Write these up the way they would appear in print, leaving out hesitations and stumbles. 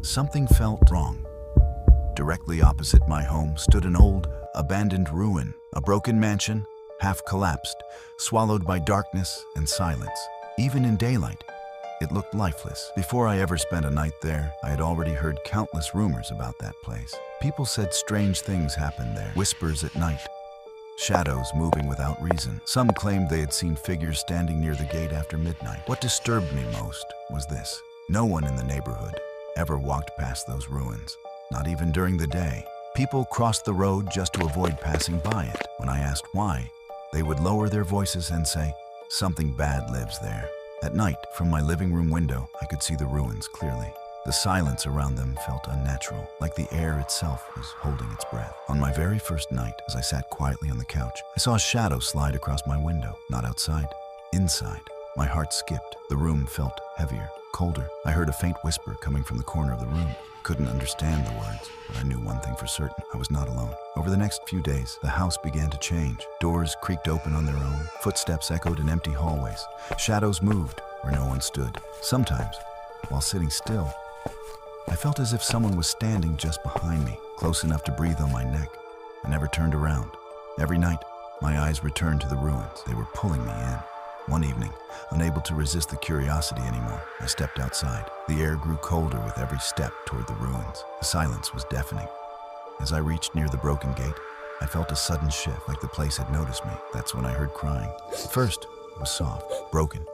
something felt wrong. Directly opposite my home stood an old, abandoned ruin, a broken mansion, half collapsed, swallowed by darkness and silence. Even in daylight, it looked lifeless. Before I ever spent a night there, I had already heard countless rumors about that place. People said strange things happened there, whispers at night, shadows moving without reason. Some claimed they had seen figures standing near the gate after midnight. What disturbed me most was this: no one in the neighborhood ever walked past those ruins, not even during the day. People crossed the road just to avoid passing by it. When I asked why, they would lower their voices and say, "Something bad lives there." At night, from my living room window, I could see the ruins clearly. The silence around them felt unnatural, like the air itself was holding its breath. On my very first night, as I sat quietly on the couch, I saw a shadow slide across my window. Not outside, inside. My heart skipped. The room felt heavier, colder. I heard a faint whisper coming from the corner of the room. Couldn't understand the words, but I knew one thing for certain: I was not alone. Over the next few days, the house began to change. Doors creaked open on their own. Footsteps echoed in empty hallways. Shadows moved where no one stood. Sometimes, while sitting still, I felt as if someone was standing just behind me, close enough to breathe on my neck. I never turned around. Every night, my eyes returned to the ruins. They were pulling me in. One evening, unable to resist the curiosity anymore, I stepped outside. The air grew colder with every step toward the ruins. The silence was deafening. As I reached near the broken gate, I felt a sudden shift, like the place had noticed me. That's when I heard crying. At first, it was soft, broken,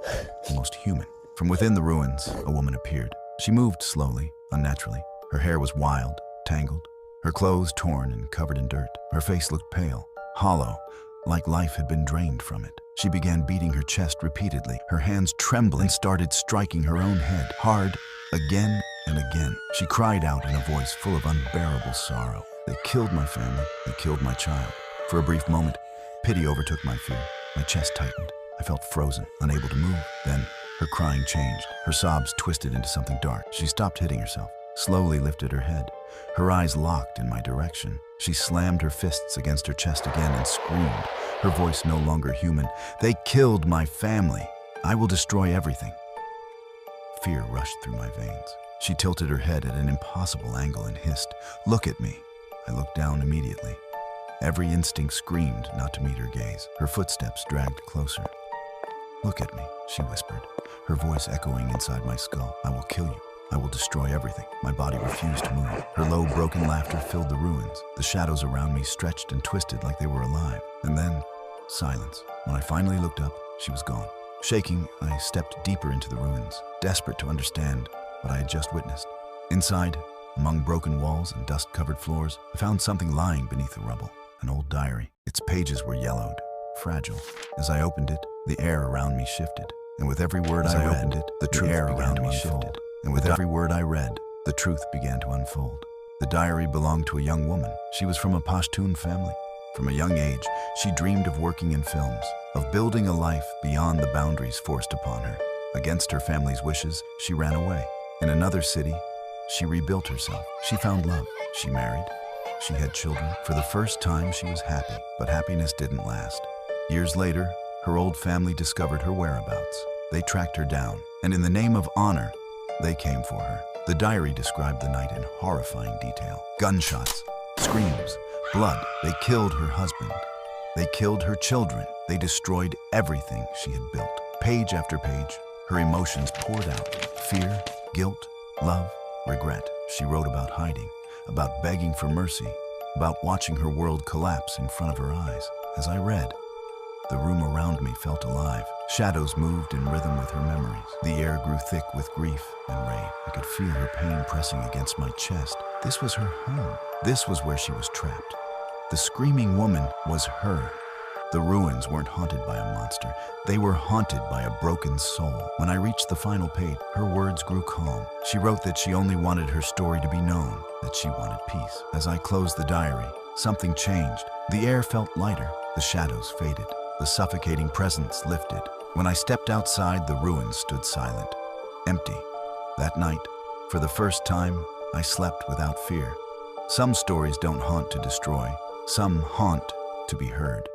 almost human. From within the ruins, a woman appeared. She moved slowly, unnaturally. Her hair was wild, tangled, her clothes torn and covered in dirt. Her face looked pale, hollow, like life had been drained from it. She began beating her chest repeatedly, her hands trembling, and started striking her own head, hard, again and again. She cried out in a voice full of unbearable sorrow. "They killed my family, they killed my child." For a brief moment, pity overtook my fear. My chest tightened. I felt frozen, unable to move. Then, her crying changed. Her sobs twisted into something dark. She stopped hitting herself, slowly lifted her head. Her eyes locked in my direction. She slammed her fists against her chest again and screamed, her voice no longer human. "They killed my family. I will destroy everything." Fear rushed through my veins. She tilted her head at an impossible angle and hissed, "Look at me." I looked down immediately. Every instinct screamed not to meet her gaze. Her footsteps dragged closer. "Look at me," she whispered, her voice echoing inside my skull. "I will kill you. I will destroy everything." My body refused to move. Her low, broken laughter filled the ruins. The shadows around me stretched and twisted like they were alive. And then, silence. When I finally looked up, she was gone. Shaking, I stepped deeper into the ruins, desperate to understand what I had just witnessed. Inside, among broken walls and dust-covered floors, I found something lying beneath the rubble. An old diary. Its pages were yellowed, fragile. As I opened it, the air around me shifted. And with every word I read, the truth began to unfold. And with every word I read, the truth began to unfold. The diary belonged to a young woman. She was from a Pashtun family. From a young age, she dreamed of working in films, of building a life beyond the boundaries forced upon her. Against her family's wishes, she ran away. In another city, she rebuilt herself. She found love. She married. She had children. For the first time, she was happy, but happiness didn't last. Years later, her old family discovered her whereabouts. They tracked her down, and in the name of honor, they came for her. The diary described the night in horrifying detail. Gunshots, screams, blood. They killed her husband. They killed her children. They destroyed everything she had built. Page after page, her emotions poured out. Fear, guilt, love, regret. She wrote about hiding, about begging for mercy, about watching her world collapse in front of her eyes. As I read, the room around me felt alive. Shadows moved in rhythm with her memories. The air grew thick with grief and rage. I could feel her pain pressing against my chest. This was her home. This was where she was trapped. The screaming woman was her. The ruins weren't haunted by a monster. They were haunted by a broken soul. When I reached the final page, her words grew calm. She wrote that she only wanted her story to be known, that she wanted peace. As I closed the diary, something changed. The air felt lighter. The shadows faded. The suffocating presence lifted. When I stepped outside, the ruins stood silent, empty. That night, for the first time, I slept without fear. Some stories don't haunt to destroy. Some haunt to be heard.